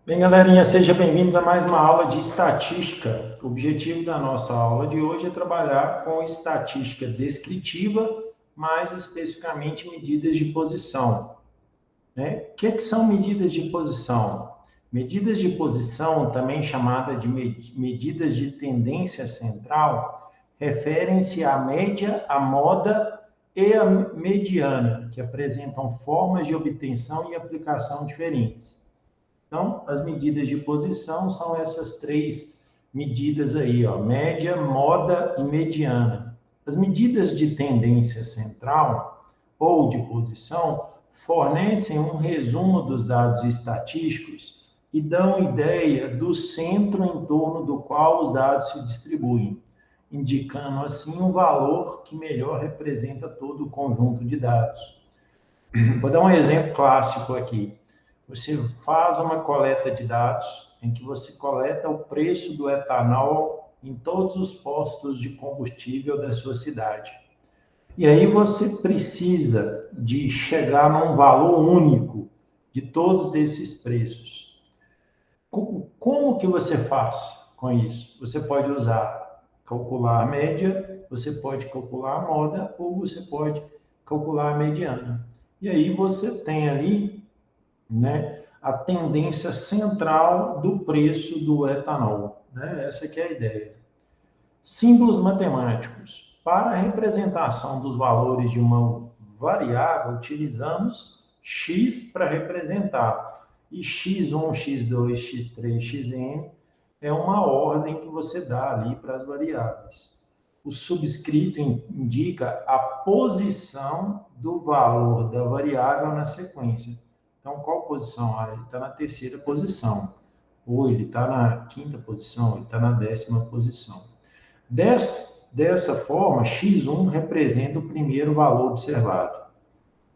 Bem, galerinha, sejam bem-vindos a mais uma aula de estatística. O objetivo da nossa aula de hoje é trabalhar com estatística descritiva, mais especificamente medidas de posição. O que são medidas de posição? Medidas de posição, também chamada de medidas de tendência central, referem-se à média, à moda e à mediana, que apresentam formas de obtenção e aplicação diferentes. Então, as medidas de posição são essas três medidas aí, ó, média, moda e mediana. As medidas de tendência central ou de posição fornecem um resumo dos dados estatísticos e dão ideia do centro em torno do qual os dados se distribuem, indicando assim um valor que melhor representa todo o conjunto de dados. Vou dar um exemplo clássico aqui. Você faz uma coleta de dados em que você coleta o preço do etanol em todos os postos de combustível da sua cidade. E aí você precisa de chegar num valor único de todos esses preços. Como que você faz com isso? Você pode calcular a média, você pode calcular a moda ou você pode calcular a mediana. E aí você tem ali, né, a tendência central do preço do etanol. Né? Essa que é a ideia. Símbolos matemáticos. Para a representação dos valores de uma variável, utilizamos x para representar. E x1, x2, x3, xn é uma ordem que você dá ali para as variáveis. O subscrito indica a posição do valor da variável na sequência. Então, qual posição? Ele está na terceira posição. Ou ele está na quinta posição, ele está na 10ª posição. Dessa forma, x1 representa o primeiro valor observado.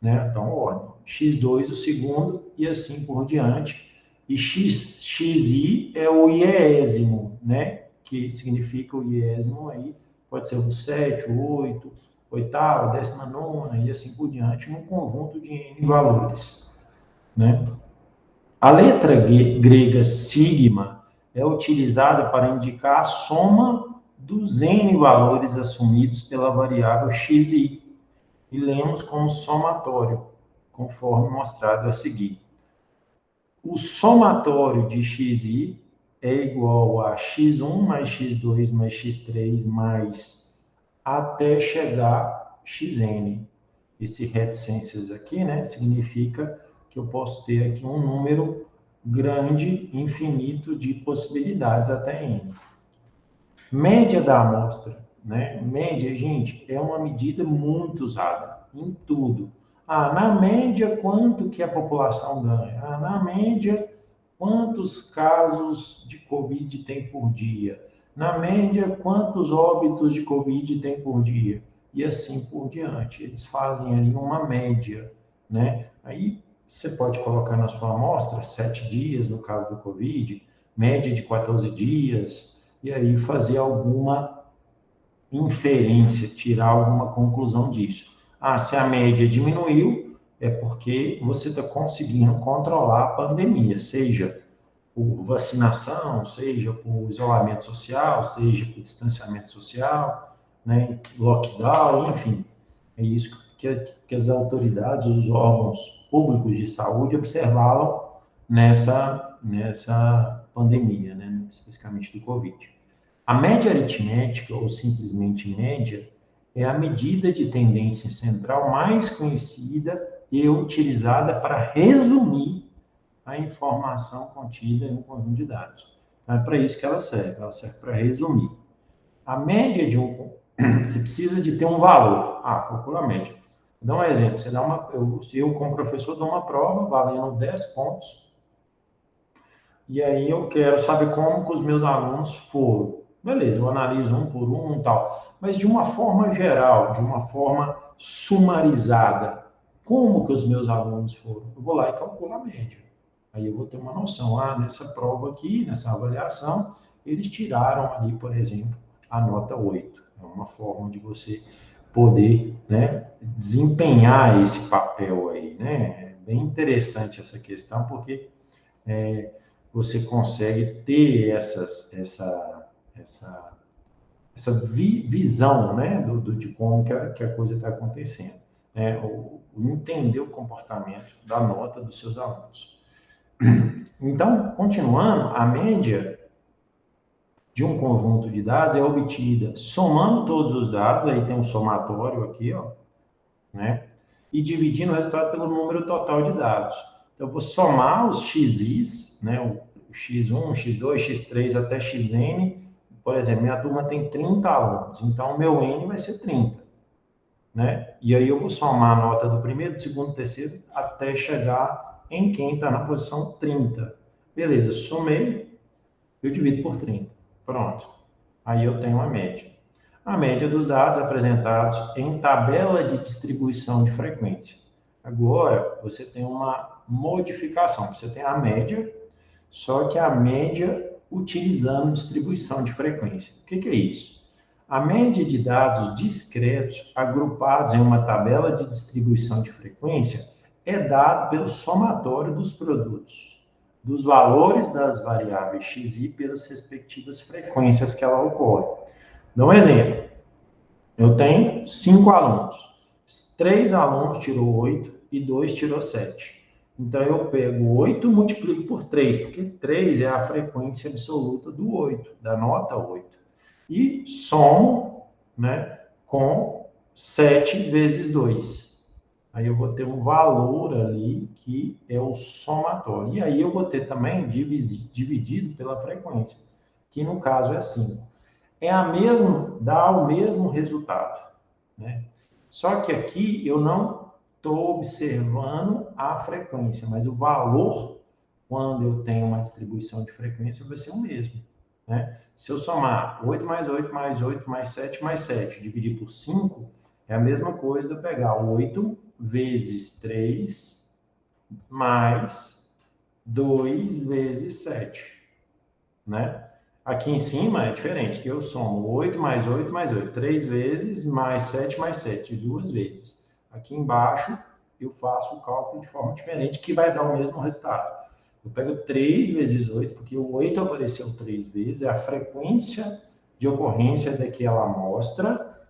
Né? Então, ordem. x2 o segundo e assim por diante. E xi é o iésimo, né? Que significa o iésimo aí, pode ser o 7, o 8, oitava, 19ª e assim por diante, num conjunto de n valores. Né? A letra grega sigma é utilizada para indicar a soma dos n valores assumidos pela variável xi, e lemos como somatório, conforme mostrado a seguir. O somatório de xi é igual a x1 mais x2 mais x3 mais até chegar a xn. Esse reticências aqui, né, significa que eu posso ter aqui um número grande, infinito de possibilidades até n. Média da amostra, né? Média, gente, é uma medida muito usada em tudo. Na média, quanto que a população ganha? Na média, quantos casos de Covid tem por dia? Na média, quantos óbitos de Covid tem por dia? E assim por diante. Eles fazem ali uma média, né? Aí você pode colocar na sua amostra 7 dias, no caso do Covid, média de 14 dias, e aí fazer alguma inferência, tirar alguma conclusão disso. Se a média diminuiu, é porque você está conseguindo controlar a pandemia, seja por vacinação, seja por isolamento social, seja por distanciamento social, né, lockdown, enfim. É isso que as autoridades, os órgãos públicos de saúde observaram nessa pandemia, né, especificamente do Covid. A média aritmética, ou simplesmente média, é a medida de tendência central mais conhecida e utilizada para resumir a informação contida em um conjunto de dados. Então, é para isso que ela serve para resumir. A média de você precisa de ter um valor. Calcula a média. Vou dar um exemplo. Eu, como professor, dou uma prova valendo 10 pontos, e aí eu quero saber como que os meus alunos foram. Beleza, eu analiso um por um e tal. Mas de uma forma geral, de uma forma sumarizada, como que os meus alunos foram? Eu vou lá e calculo a média. Aí eu vou ter uma noção. Nessa prova aqui, nessa avaliação, eles tiraram ali, por exemplo, a nota 8. É uma forma de você poder, né, desempenhar esse papel aí, né? É bem interessante essa questão, porque você consegue ter essa visão, né, de como que a coisa está acontecendo, né, entender o comportamento da nota dos seus alunos. Então, continuando, a média de um conjunto de dados é obtida somando todos os dados, aí tem um somatório aqui, ó, né, e dividindo o resultado pelo número total de dados. Então, eu vou somar os xis, né, o x1, x2, x3 até xn. Por exemplo, minha turma tem 30 alunos, então o meu N vai ser 30, né? E aí eu vou somar a nota do primeiro, do segundo, do terceiro, até chegar em quem está na posição 30. Beleza, somei, eu divido por 30. Pronto. Aí eu tenho a média. A média dos dados apresentados em tabela de distribuição de frequência. Agora, você tem uma modificação. Você tem a média, só que a média utilizando distribuição de frequência. O que é isso? A média de dados discretos agrupados em uma tabela de distribuição de frequência é dado pelo somatório dos produtos, dos valores das variáveis x e pelas respectivas frequências que ela ocorre. Dá um exemplo. Eu tenho 5 alunos. 3 alunos tirou 8 e 2 tirou 7. Então, eu pego 8 e multiplico por 3, porque 3 é a frequência absoluta do 8, da nota 8. E somo, né, com 7 vezes 2. Aí eu vou ter um valor ali que é o somatório. E aí eu vou ter também dividido pela frequência, que no caso é 5. Dá o mesmo resultado, né? Só que aqui eu não estou observando a frequência, mas o valor, quando eu tenho uma distribuição de frequência, vai ser o mesmo, né? Se eu somar 8 mais 8 mais 8 mais 7 mais 7, dividir por 5, é a mesma coisa de eu pegar 8 vezes 3 mais 2 vezes 7, né? Aqui em cima é diferente, que eu somo 8 mais 8 mais 8, 3 vezes, mais 7 mais 7, 2 vezes. Aqui embaixo eu faço o cálculo de forma diferente, que vai dar o mesmo resultado. Eu pego 3 vezes 8, porque o 8 apareceu 3 vezes, é a frequência de ocorrência daquela amostra,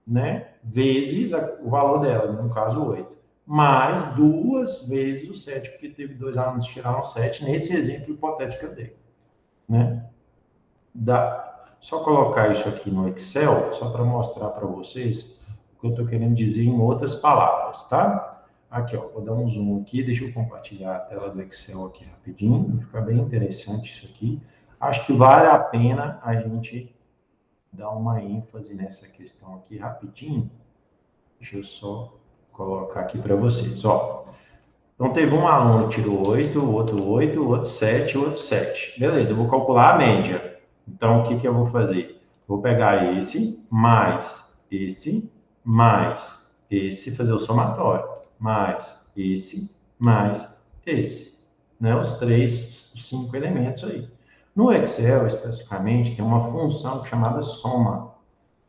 né, vezes o valor dela, no caso 8. Mais 2 vezes o 7, porque teve 2 alunos que tiraram 7, nesse exemplo hipotético que eu dei, né? Só colocar isso aqui no Excel, só para mostrar para vocês o que eu estou querendo dizer em outras palavras, tá? Aqui, ó, vou dar um zoom aqui, deixa eu compartilhar a tela do Excel aqui rapidinho, vai ficar bem interessante isso aqui. Acho que vale a pena a gente dar uma ênfase nessa questão aqui rapidinho. Deixa eu só colocar aqui para vocês, ó. Então, teve um aluno que tirou 8, o outro 7, o outro 7. Beleza, eu vou calcular a média. Então, o que eu vou fazer? Vou pegar esse, mais esse, fazer o somatório, mais esse. Né? Os 5 elementos aí. No Excel, especificamente, tem uma função chamada soma,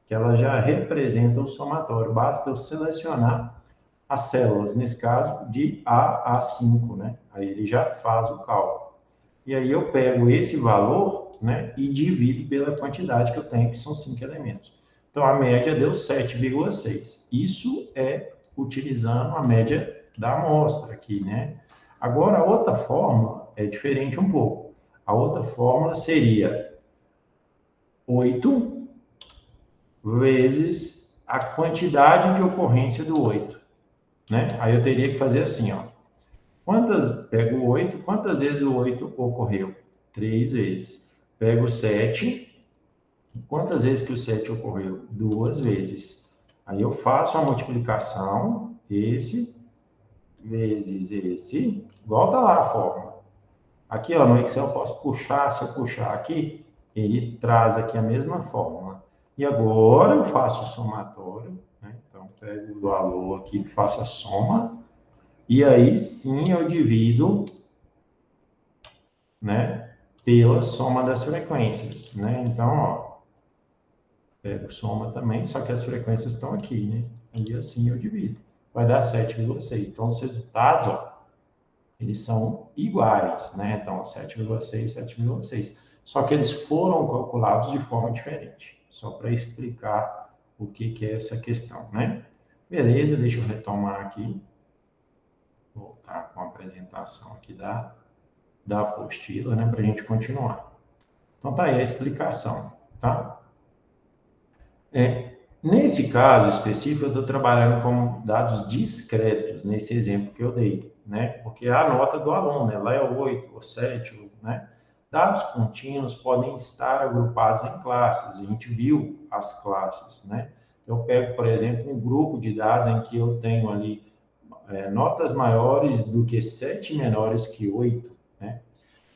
que ela já representa o somatório. Basta eu selecionar as células, nesse caso, de A a 5, né? Aí ele já faz o cálculo. E aí eu pego esse valor, né, e divido pela quantidade que eu tenho, que são 5 elementos. Então, a média deu 7,6. Isso é utilizando a média da amostra aqui, né? Agora, a outra fórmula é diferente um pouco. A outra fórmula seria 8 vezes a quantidade de ocorrência do 8. Né? Aí eu teria que fazer assim, ó. Pego o 8, quantas vezes o 8 ocorreu? 3 vezes. Pego o 7, quantas vezes que o 7 ocorreu? 2 vezes. Aí eu faço a multiplicação, esse vezes esse, igual tá lá a fórmula. Aqui, ó, no Excel eu posso puxar, se eu puxar aqui, ele traz aqui a mesma fórmula. E agora eu faço o somatório, né? Então, pego o valor aqui, faço a soma, e aí sim eu divido, né, pela soma das frequências, né? Então, ó, pego soma também, só que as frequências estão aqui, né? E assim eu divido. Vai dar 7,6. Então, os resultados, ó, eles são iguais, né? Então, 7,6, 7,6. Só que eles foram calculados de forma diferente. Só para explicar o que é essa questão, né? Beleza, deixa eu retomar aqui. Voltar com a apresentação aqui da apostila, né? Para a gente continuar. Então, tá aí a explicação, tá? Nesse caso específico, eu estou trabalhando com dados discretos, nesse exemplo que eu dei, né? Porque a nota do aluno, ela é 8 ou 7, né? Dados contínuos podem estar agrupados em classes, a gente viu as classes, né? Eu pego, por exemplo, um grupo de dados em que eu tenho ali notas maiores do que 7 menores que 8, né?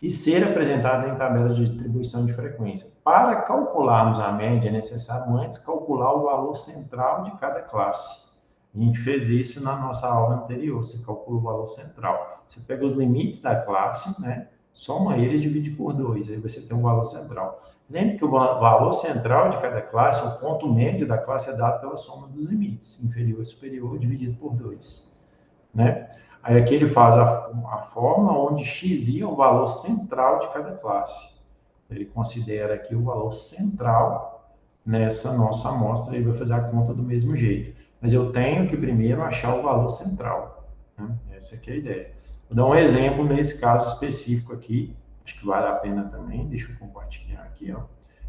E ser apresentados em tabelas de distribuição de frequência. Para calcularmos a média, é necessário antes calcular o valor central de cada classe. A gente fez isso na nossa aula anterior, você calcula o valor central. Você pega os limites da classe, né? Soma eles e divide por 2, aí você tem um valor central. Lembre que o valor central de cada classe, o ponto médio da classe, é dado pela soma dos limites, inferior e superior, dividido por 2, né? Aí aqui ele faz a fórmula onde x é o valor central de cada classe. Ele considera aqui o valor central nessa nossa amostra e vai fazer a conta do mesmo jeito. Mas eu tenho que primeiro achar o valor central, né? Essa aqui é a ideia. Vou dar um exemplo nesse caso específico aqui, acho que vale a pena também. Deixa eu compartilhar aqui, ó.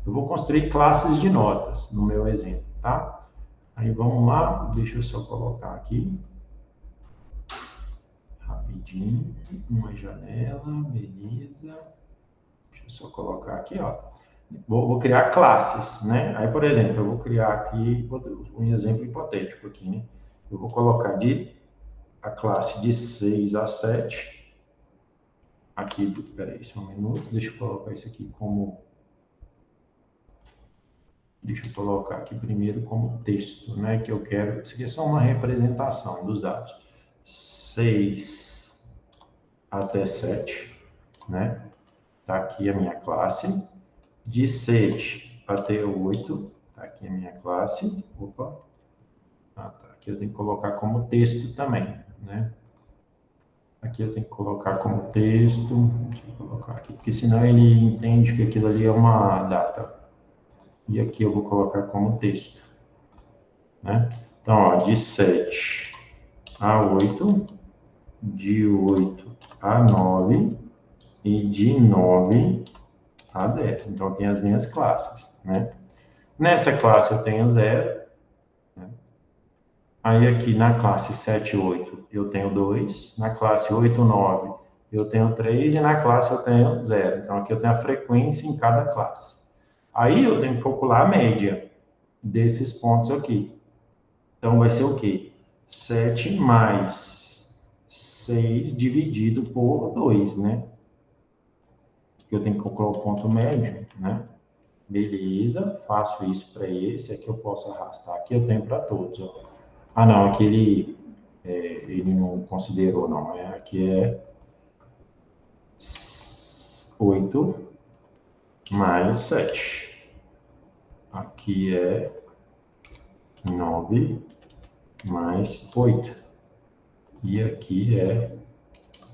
Eu vou construir classes de notas no meu exemplo, tá? Aí vamos lá, deixa eu só colocar aqui. Rapidinho, uma janela, beleza. Deixa eu só colocar aqui, ó. Vou criar classes, né? Aí, por exemplo, eu vou criar aqui um exemplo hipotético aqui, né? Eu vou colocar a classe de 6 a 7. Aqui, peraí, só um minuto. Deixa eu colocar isso aqui como... Deixa eu colocar aqui primeiro como texto, né? Que eu quero... Isso aqui é só uma representação dos dados. 6 até 7, né? Tá aqui a minha classe. De 7 até 8, tá aqui a minha classe. Opa. Tá. Aqui eu tenho que colocar como texto também, né? Aqui eu tenho que colocar como texto. Deixa eu colocar aqui, porque senão ele entende que aquilo ali é uma data. E aqui eu vou colocar como texto, né? Então, ó, de 7 a 8, de 8 a 9 e de 9 a 10. Então, tem as minhas classes, né? Nessa classe eu tenho 0. Né? Aí aqui na classe 7 e 8 eu tenho 2. Na classe 8 e 9 eu tenho 3. E na classe eu tenho 0. Então aqui eu tenho a frequência em cada classe. Aí eu tenho que calcular a média desses pontos aqui. Então vai ser o quê? 7 mais 6 dividido por 2, né? Eu tenho que calcular o ponto médio, né? Beleza, faço isso para esse. Aqui eu posso arrastar, aqui eu tenho para todos. Ó. Ah, não, aqui ele não considerou, não. Aqui é 8 mais 7. Aqui é 9 mais 8. E aqui é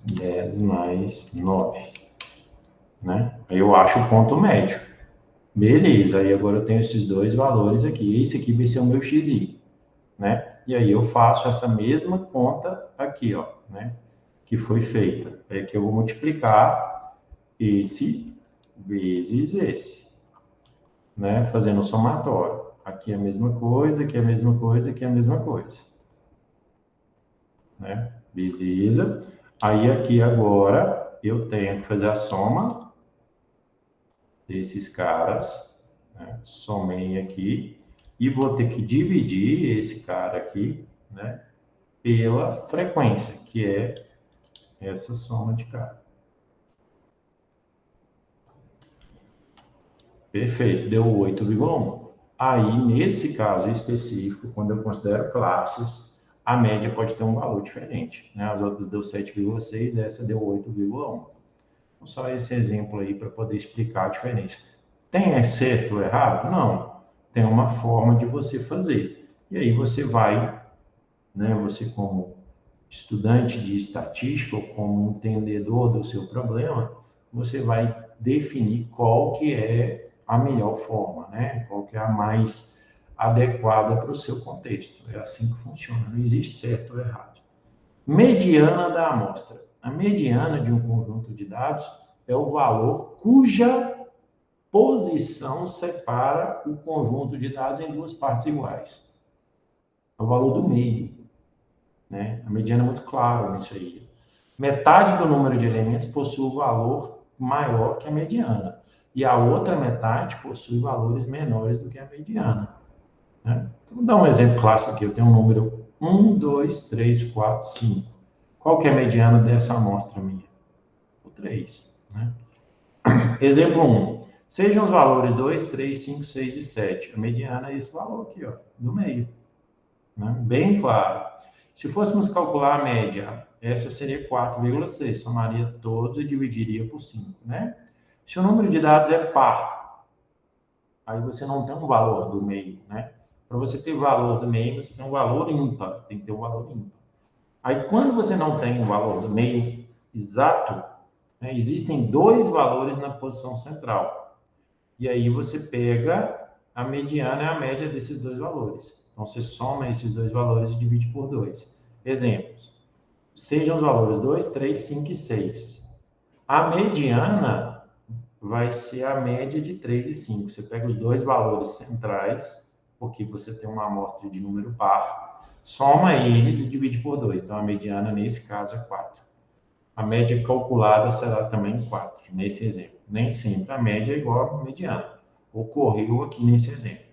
10 mais 9. Né? Aí eu acho o ponto médio. Beleza, aí agora eu tenho esses dois valores aqui. Esse aqui vai ser o meu xi, né? E aí eu faço essa mesma conta aqui, ó, né? Que foi feita. É que eu vou multiplicar esse vezes esse, né? Fazendo o somatório. Aqui é a mesma coisa, aqui é a mesma coisa, aqui é a mesma coisa. Né? Beleza. Aí aqui agora eu tenho que fazer a soma desses caras, né? Somei aqui e vou ter que dividir esse cara aqui, né? Pela frequência, que é essa soma de cara. Perfeito, deu 8,1. Aí, nesse caso específico, quando eu considero classes, a média pode ter um valor diferente. Né? As outras deu 7,6, essa deu 8,1. Então, só esse exemplo aí para poder explicar a diferença. Tem certo ou errado? Não. Tem uma forma de você fazer. E aí você vai, né, você como estudante de estatística ou como entendedor do seu problema, você vai definir qual que é a melhor forma, né? Qual que é a mais adequada para o seu contexto. É assim que funciona, não existe certo ou errado. Mediana da amostra. A mediana de um conjunto de dados é o valor cuja posição separa o conjunto de dados em duas partes iguais. É o valor do meio, né? A mediana é muito clara nisso aí. Metade do número de elementos possui um valor maior que a mediana. E a outra metade possui valores menores do que a mediana. Né? Então, vou dar um exemplo clássico aqui. Eu tenho um número 1, 2, 3, 4, 5. Qual que é a mediana dessa amostra minha? O 3. Né? Exemplo 1. Sejam os valores 2, 3, 5, 6 e 7. A mediana é esse valor aqui, ó, do meio. Né? Bem claro. Se fôssemos calcular a média, essa seria 4,6. Somaria todos e dividiria por 5. Né? Se o número de dados é par, aí você não tem um valor do meio. Né? Para você ter valor do meio, você tem um valor ímpar. Tem que ter um valor ímpar. Aí, quando você não tem o valor do meio exato, né, existem dois valores na posição central. E aí você pega a mediana e a média desses dois valores. Então, você soma esses dois valores e divide por 2. Exemplos. Sejam os valores 2, 3, 5 e 6. A mediana vai ser a média de 3 e 5. Você pega os dois valores centrais, porque você tem uma amostra de número par, soma eles e divide por 2. Então, a mediana, nesse caso, é 4. A média calculada será também 4, nesse exemplo. Nem sempre a média é igual à mediana. Ocorreu aqui nesse exemplo.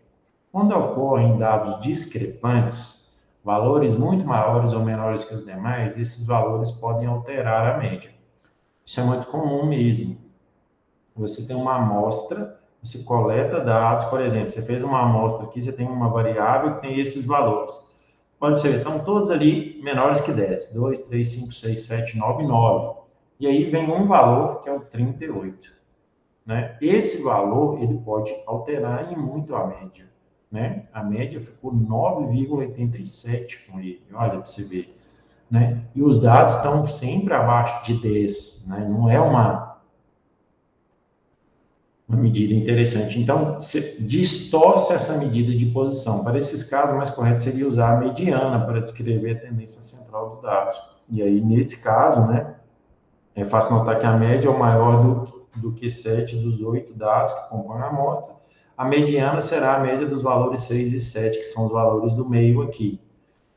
Quando ocorrem dados discrepantes, valores muito maiores ou menores que os demais, esses valores podem alterar a média. Isso é muito comum mesmo. Você tem uma amostra, você coleta dados, por exemplo, você fez uma amostra aqui, você tem uma variável que tem esses valores. Pode ser, estão todos ali menores que 10. 2, 3, 5, 6, 7, 9, 9. E aí vem um valor que é o 38. Né? Esse valor, ele pode alterar em muito a média. Né? A média ficou 9,87 com ele. Olha para você ver. Né? E os dados estão sempre abaixo de 10. Né? Não é uma medida interessante. Então, você distorce essa medida de posição. Para esses casos, mais correto seria usar a mediana para descrever a tendência central dos dados. E aí, nesse caso, né, é fácil notar que a média é o maior do que 7 dos 8 dados que compõem a amostra. A mediana será a média dos valores 6 e 7, que são os valores do meio aqui.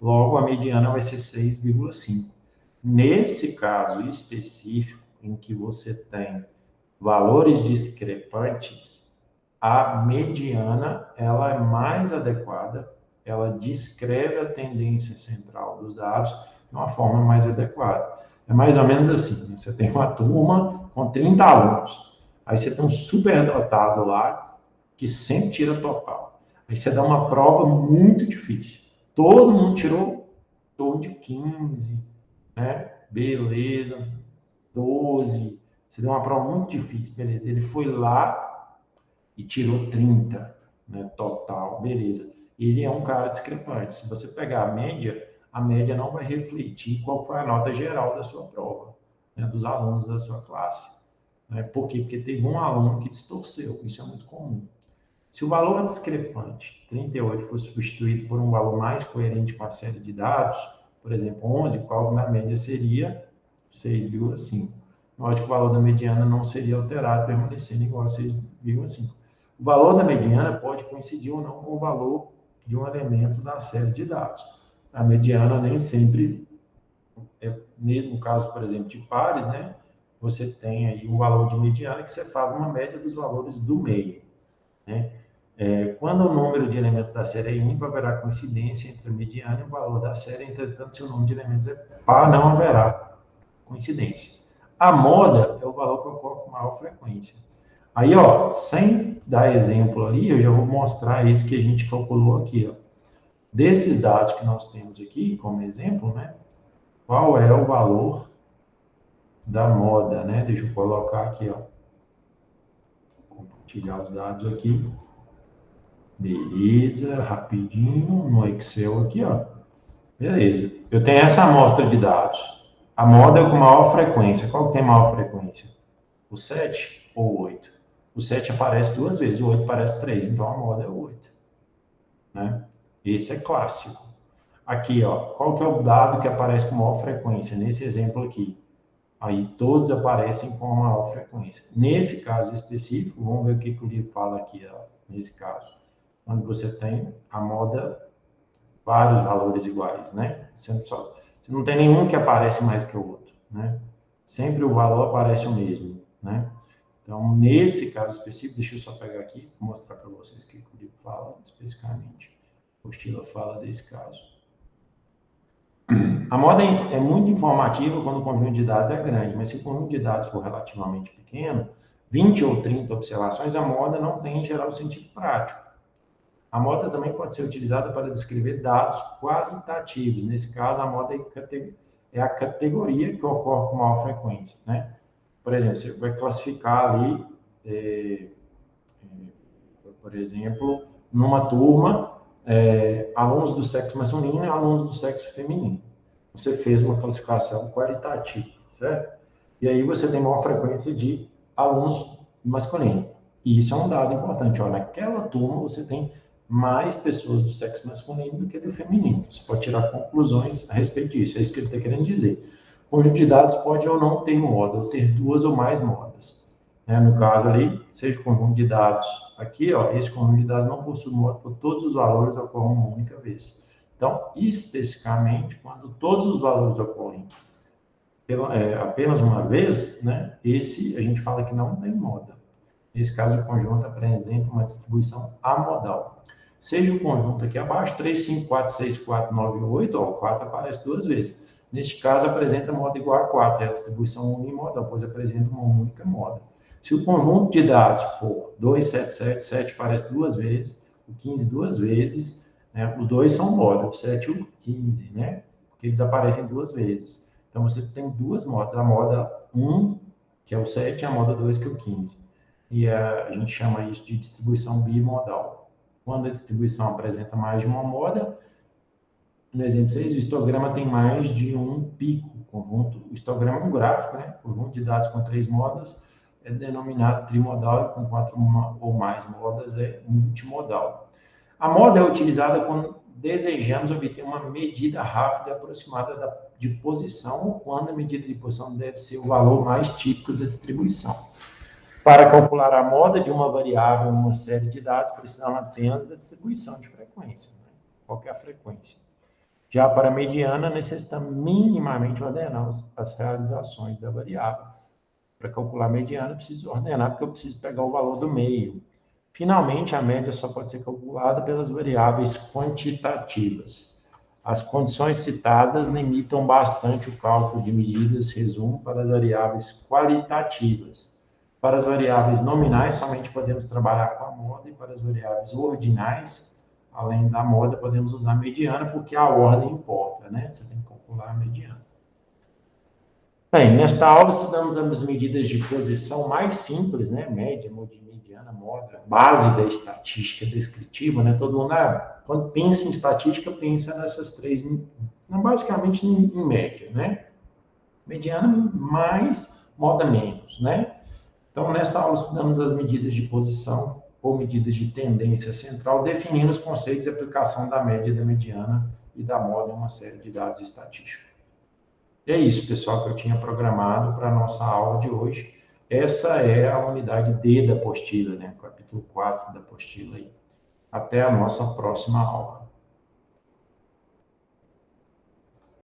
Logo, a mediana vai ser 6,5. Nesse caso específico, em que você tem valores discrepantes, a mediana ela é mais adequada, ela descreve a tendência central dos dados de uma forma mais adequada. É mais ou menos assim, né? Você tem uma turma com 30 alunos, aí você tem um superdotado lá que sempre tira total. Aí você dá uma prova muito difícil. Todo mundo tirou em torno de 15, né? Beleza, 12. Você deu uma prova muito difícil, beleza. Ele foi lá e tirou 30, né, total, beleza. Ele é um cara discrepante. Se você pegar a média não vai refletir qual foi a nota geral da sua prova, né, dos alunos da sua classe. Né? Por quê? Porque teve um aluno que distorceu. Isso é muito comum. Se o valor discrepante, 38, for substituído por um valor mais coerente com a série de dados, por exemplo, 11, qual na média seria 6,5. Lógico que o valor da mediana não seria alterado, permanecendo igual a 6,5. O valor da mediana pode coincidir ou não com o valor de um elemento da série de dados. A mediana nem sempre, no caso, por exemplo, de pares, né, você tem aí um valor de mediana que você faz uma média dos valores do meio. Né? Quando o número de elementos da série é ímpar, haverá coincidência entre a mediana e o valor da série. Entretanto, se o número de elementos é par, não haverá coincidência. A moda é o valor que ocorre com maior frequência. Aí, ó, sem dar exemplo ali, eu já vou mostrar isso que a gente calculou aqui, ó. Desses dados que nós temos aqui, como exemplo, né? Qual é o valor da moda, né? Deixa eu colocar aqui, ó. Compartilhar os dados aqui. Beleza, rapidinho, no Excel aqui, ó. Beleza. Eu tenho essa amostra de dados. A moda é com maior frequência. Qual que tem maior frequência? O 7 ou o 8? O 7 aparece 2 vezes, o 8 aparece 3, então a moda é o 8. Né? Esse é clássico. Aqui, ó, qual que é o dado que aparece com maior frequência? Nesse exemplo aqui. Aí todos aparecem com maior frequência. Nesse caso específico, vamos ver o que o livro fala aqui, ó, nesse caso. Onde você tem a moda, vários valores iguais, né? Você não tem nenhum que aparece mais que o outro, né? Sempre o valor aparece o mesmo, né? Então, nesse caso específico, deixa eu só pegar aqui, mostrar para vocês o que o livro fala especificamente. O Stila fala desse caso. A moda é muito informativa quando o conjunto de dados é grande, mas se o conjunto de dados for relativamente pequeno, 20 ou 30 observações, a moda não tem, em geral, sentido prático. A moda também pode ser utilizada para descrever dados qualitativos. Nesse caso, a moda é a categoria que ocorre com maior frequência, né? Por exemplo, você vai classificar ali, por exemplo, numa turma, alunos do sexo masculino e alunos do sexo feminino. Você fez uma classificação qualitativa, certo? E aí você tem maior frequência de alunos masculinos. E isso é um dado importante. Ó, naquela turma você tem mais pessoas do sexo masculino do que do feminino. Você pode tirar conclusões a respeito disso. É isso que ele está querendo dizer. O conjunto de dados pode ou não ter moda, ou ter duas ou mais modas. Né? No caso ali, seja o conjunto de dados aqui, ó, esse conjunto de dados não possui moda, por todos os valores ocorrem uma única vez. Então, especificamente, quando todos os valores ocorrem apenas uma vez, né, esse a gente fala que não tem moda. Nesse caso, o conjunto apresenta uma distribuição amodal. Seja o conjunto aqui abaixo, 3, 5, 4, 6, 4, 9, 8, ó, o 4 aparece duas vezes. Neste caso, apresenta moda igual a 4, é a distribuição unimodal, pois apresenta uma única moda. Se o conjunto de dados for 2, 7, 7, 7 aparece duas vezes, o 15 duas vezes, né, os dois são moda, o 7 e o 15, né, porque eles aparecem duas vezes. Então, você tem duas modas, a moda 1, que é o 7, e a moda 2, que é o 15. E a gente chama isso de distribuição bimodal. Quando a distribuição apresenta mais de uma moda, no exemplo 6, o histograma tem mais de um pico. Conjunto, o histograma é um gráfico, né? O conjunto de dados com 3 modas é denominado trimodal e com 4 ou mais modas é multimodal. A moda é utilizada quando desejamos obter uma medida rápida e aproximada de posição, ou quando a medida de posição deve ser o valor mais típico da distribuição. Para calcular a moda de uma variável em uma série de dados, precisamos apenas da distribuição de frequência. Né? Qual que é a frequência? Já para a mediana, necessitamos minimamente ordenar as realizações da variável. Para calcular a mediana, eu preciso ordenar, porque eu preciso pegar o valor do meio. Finalmente, a média só pode ser calculada pelas variáveis quantitativas. As condições citadas limitam bastante o cálculo de medidas, resumo, para as variáveis qualitativas. Para as variáveis nominais, somente podemos trabalhar com a moda, e para as variáveis ordinais, além da moda, podemos usar a mediana, porque a ordem importa, né? Você tem que calcular a mediana. Bem, nesta aula estudamos as medidas de posição mais simples, né? Média, mediana, moda, base da estatística descritiva, né? Todo mundo, quando pensa em estatística, pensa nessas três, basicamente em média, né? Mediana mais, moda menos, né? Então, nesta aula estudamos as medidas de posição ou medidas de tendência central, definindo os conceitos de aplicação da média, da mediana e da moda em uma série de dados estatísticos. É isso, pessoal, que eu tinha programado para a nossa aula de hoje. Essa é a unidade D da apostila, né? Capítulo 4 da apostila aí. Até a nossa próxima aula.